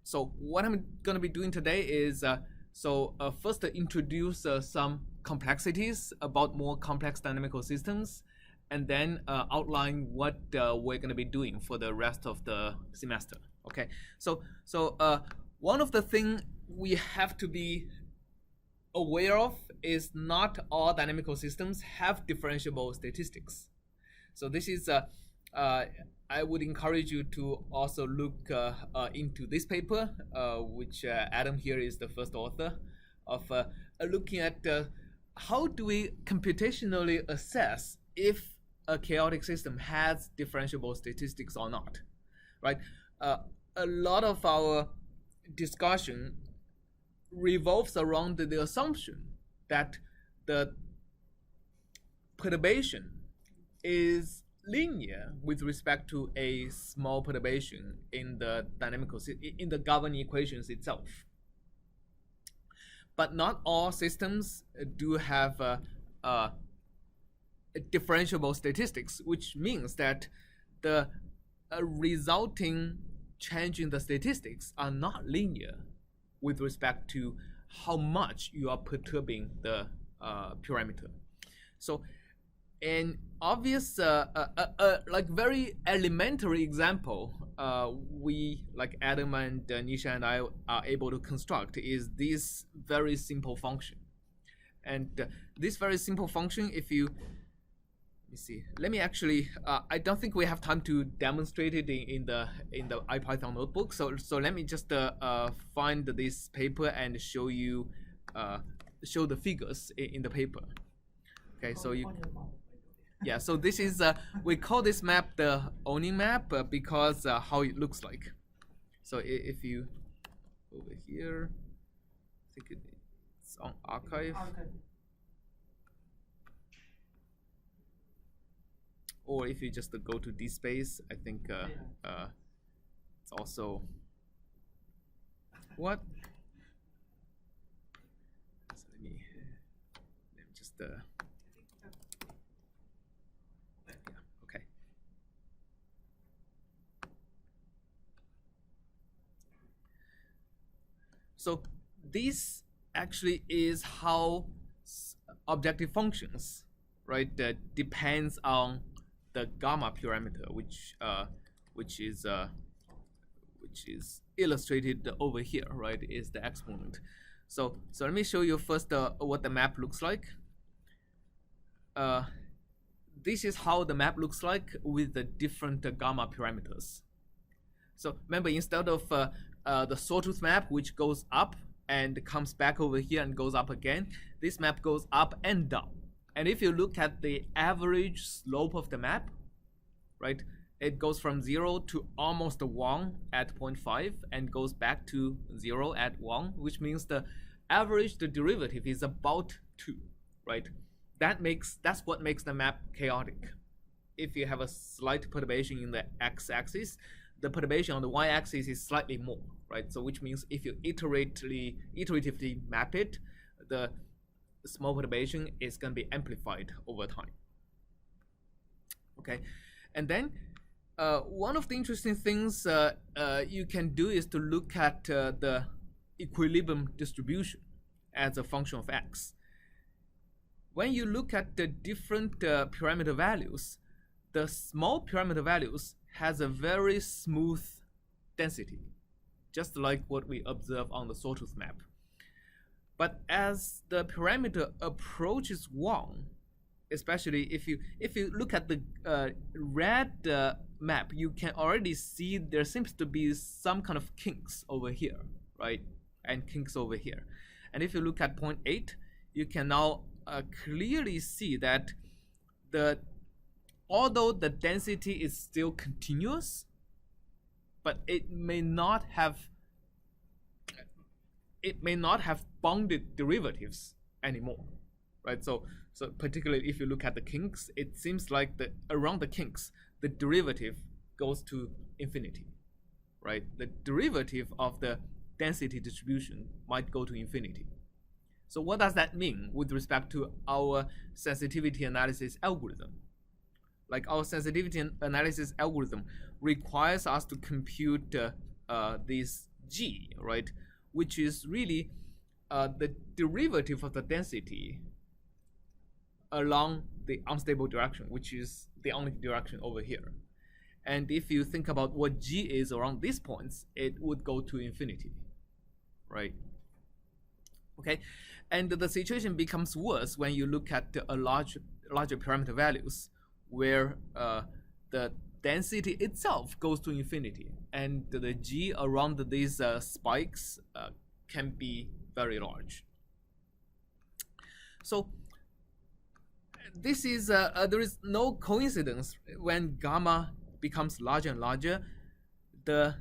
so what I'm going to be doing today is first introduce some complexities about more complex dynamical systems, and then outline what we're going to be doing for the rest of the semester. Okay, so one of the things we have to be aware of is not all dynamical systems have differentiable statistics. So this is I would encourage you to also look into this paper, which Adam here is the first author of, looking at how do we computationally assess if a chaotic system has differentiable statistics or not, right? A lot of our discussion revolves around the assumption that the perturbation is linear with respect to a small perturbation in the in the governing equations itself. But not all systems do have differentiable statistics, which means that the resulting change in the statistics are not linear with respect to how much you are perturbing the parameter. So an obvious, like very elementary example we, like Adam and Nisha and I, are able to construct is this very simple function. And this very simple function, if you, let me see, let me actually, I don't think we have time to demonstrate it in the IPython notebook. So let me just find this paper and show you, show the figures in the paper. Okay, so you, yeah, so this is, we call this map the owning map because how it looks like. So if you, over here, I think it's on archive. Or if you just go to dspace, I think it's also, what? So let me just, okay. So this actually is how objective functions, right, that depends on the gamma parameter, which is illustrated over here, right, is the exponent. So let me show you first what the map looks like. This is how the map looks like with the different gamma parameters. So remember, instead of the sawtooth map, which goes up and comes back over here and goes up again, this map goes up and down. And if you look at the average slope of the map, right, it goes from 0 to almost 1 at 0.5 and goes back to 0 at 1, which means the average, the derivative, is about 2, right? That's what makes the map chaotic. If you have a slight perturbation in the x-axis, the perturbation on the y-axis is slightly more, right? So which means if you iteratively map it, the small perturbation is going to be amplified over time. Okay, and then one of the interesting things you can do is to look at the equilibrium distribution as a function of x. When you look at the different parameter values, the small parameter values has a very smooth density, just like what we observe on the sawtooth map. But as the parameter approaches 1, especially if you look at the red map, you can already see there seems to be some kind of kinks over here, right? And kinks over here. And if you look at 0.8, you can now clearly see that although the density is still continuous, but it may not have bounded derivatives anymore, right? So particularly if you look at the kinks, it seems like around the kinks, the derivative goes to infinity, right? The derivative of the density distribution might go to infinity. So what does that mean with respect to our sensitivity analysis algorithm? Like our sensitivity analysis algorithm requires us to compute this G, right? Which is really the derivative of the density along the unstable direction, which is the only direction over here. And if you think about what G is around these points, it would go to infinity, right? Okay, and the situation becomes worse when you look at larger parameter values, where the density itself goes to infinity, and the G around these spikes can be very large. So this is there is no coincidence. When gamma becomes larger and larger, the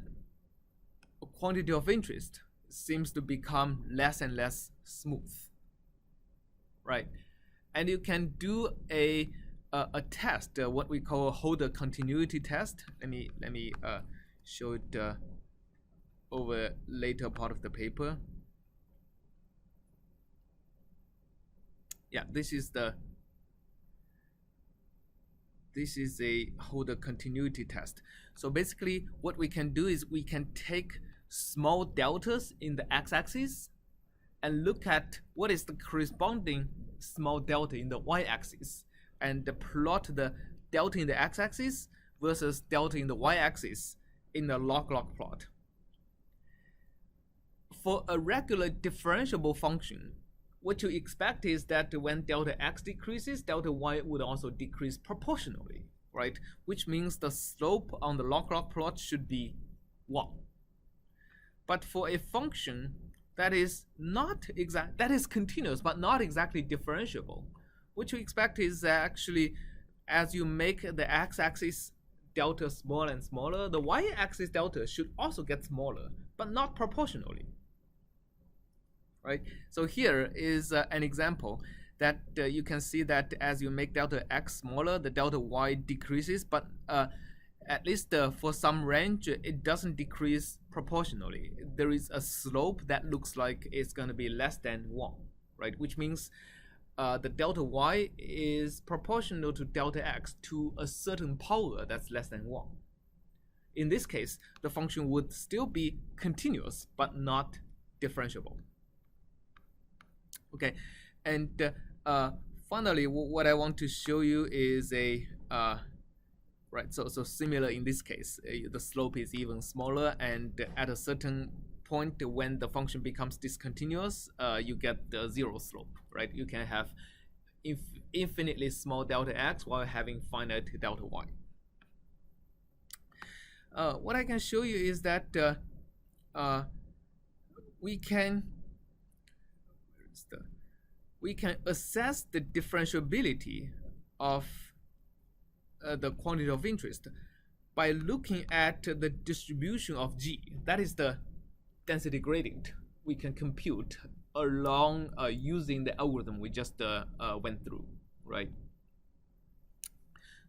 quantity of interest seems to become less and less smooth, right? And you can do a test, what we call a Holder continuity test. Let me show it over later part of the paper. Yeah, this is the this is a holder continuity test. So basically what we can do is we can take small deltas in the x-axis and look at what is the corresponding small delta in the y-axis and plot the delta in the x-axis versus delta in the y-axis in the log-log plot. For a regular differentiable function, what you expect is that when delta x decreases, delta y would also decrease proportionally, right? Which means the slope on the log-log plot should be 1. But for a function that is continuous but not exactly differentiable, what you expect is that actually as you make the x-axis delta smaller and smaller, the y-axis delta should also get smaller, but not proportionally. Right? So here is an example that you can see that as you make delta x smaller, the delta y decreases, but at least for some range, it doesn't decrease proportionally. There is a slope that looks like it's going to be less than 1, right? Which means the delta y is proportional to delta x to a certain power that's less than 1. In this case, the function would still be continuous, but not differentiable. Okay, and finally, what I want to show you is a right. So similar in this case, the slope is even smaller, and at a certain point when the function becomes discontinuous, you get the 0 slope. Right? You can have infinitely small delta x while having finite delta y. What I can show you is that we can assess the differentiability of the quantity of interest by looking at the distribution of G. That is the density gradient we can compute along using the algorithm we just went through, right?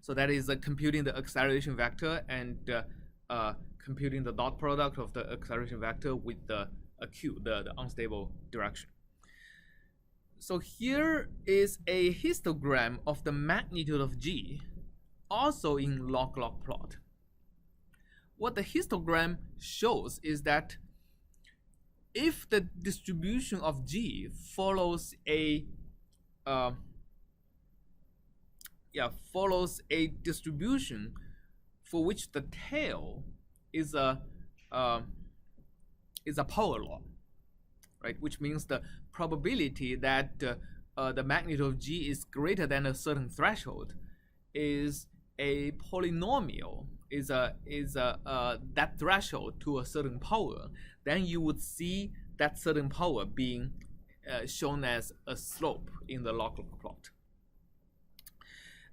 So that is computing the acceleration vector and computing the dot product of the acceleration vector with the q, the unstable direction. So here is a histogram of the magnitude of G, also in log-log plot. What the histogram shows is that if the distribution of G follows a distribution for which the tail is a power law, right? Which means the probability that the magnitude of G is greater than a certain threshold is a polynomial, is that threshold to a certain power, then you would see that certain power being shown as a slope in the log-log plot.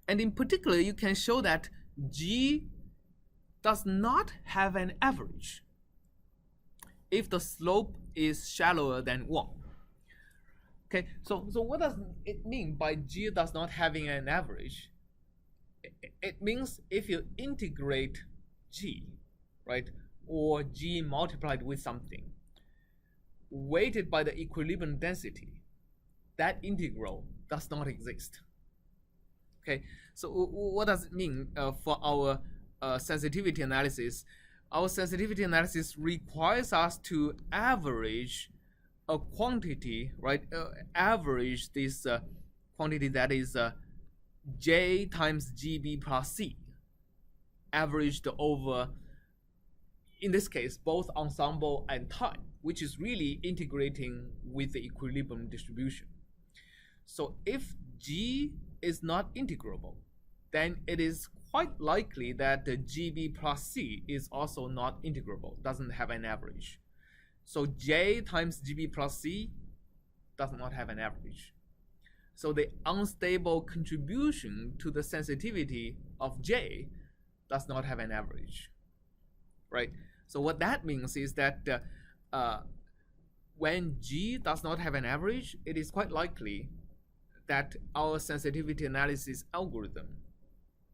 And in particular, you can show that G does not have an average if the slope is shallower than 1. Okay, so what does it mean by G does not having an average? It means if you integrate G, right, or G multiplied with something, weighted by the equilibrium density, that integral does not exist. Okay, so what does it mean for our sensitivity analysis? Our sensitivity analysis requires us to average a quantity, right? Average this quantity that is J times GB plus C, averaged over, in this case, both ensemble and time, which is really integrating with the equilibrium distribution. So if G is not integrable, then it is quite likely that the GB plus C is also not integrable, doesn't have an average. So J times GB plus C does not have an average. So the unstable contribution to the sensitivity of J does not have an average, right? So what that means is that when G does not have an average, it is quite likely that our sensitivity analysis algorithm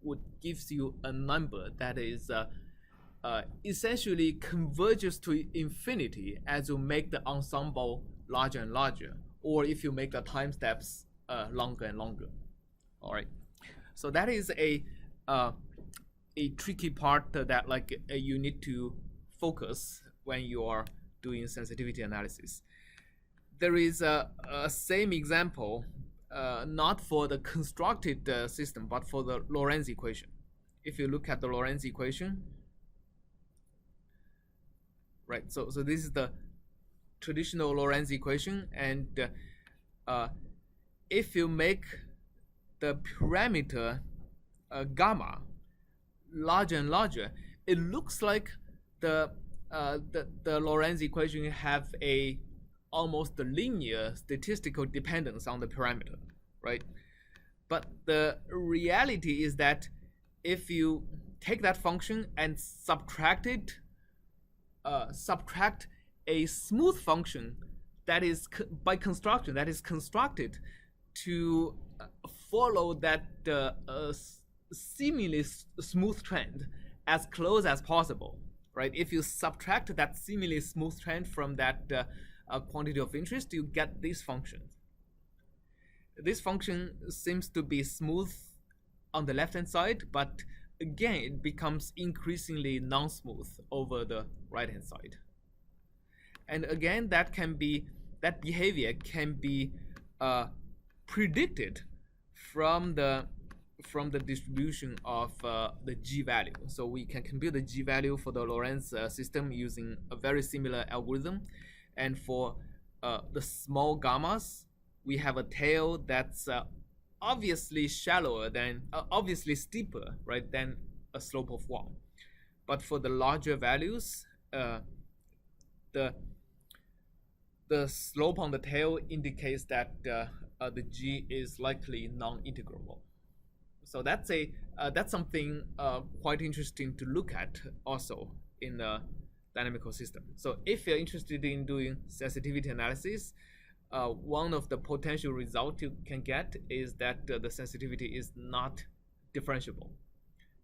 would give you a number that is essentially converges to infinity as you make the ensemble larger and larger, or if you make the time steps longer and longer. All right, so that is a a tricky part that like you need to focus when you are doing sensitivity analysis. There is a same example, not for the constructed system, but for the Lorentz equation. If you look at the Lorentz equation, right? So this is the traditional Lorentz equation, and if you make the parameter gamma larger and larger, it looks like the Lorentz equation have a almost linear statistical dependence on the parameter, right? But the reality is that if you take that function and subtract a smooth function that is by construction that is constructed to follow that seemingly smooth trend as close as possible, right? If you subtract that seemingly smooth trend from that quantity of interest, you get this function. This function seems to be smooth on the left-hand side, but again, it becomes increasingly non-smooth over the right-hand side. And again, that behavior can be predicted from the distribution of the G value. So we can compute the G value for the Lorentz system using a very similar algorithm. And for the small gammas, we have a tail that's obviously shallower than, obviously steeper, right, than a slope of 1. But for the larger values, the slope on the tail indicates that the G is likely non-integrable. So that's something quite interesting to look at also in the dynamical system. So if you're interested in doing sensitivity analysis, one of the potential results you can get is that the sensitivity is not differentiable.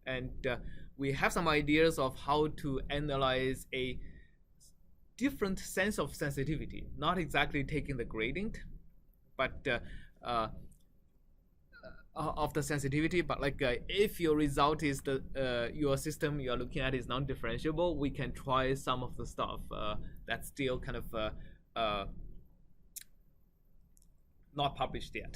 And we have some ideas of how to analyze a different sense of sensitivity, not exactly taking the gradient, but of the sensitivity, but like if your result is your system you're looking at is non-differentiable, we can try some of the stuff that's still kind of not published yet.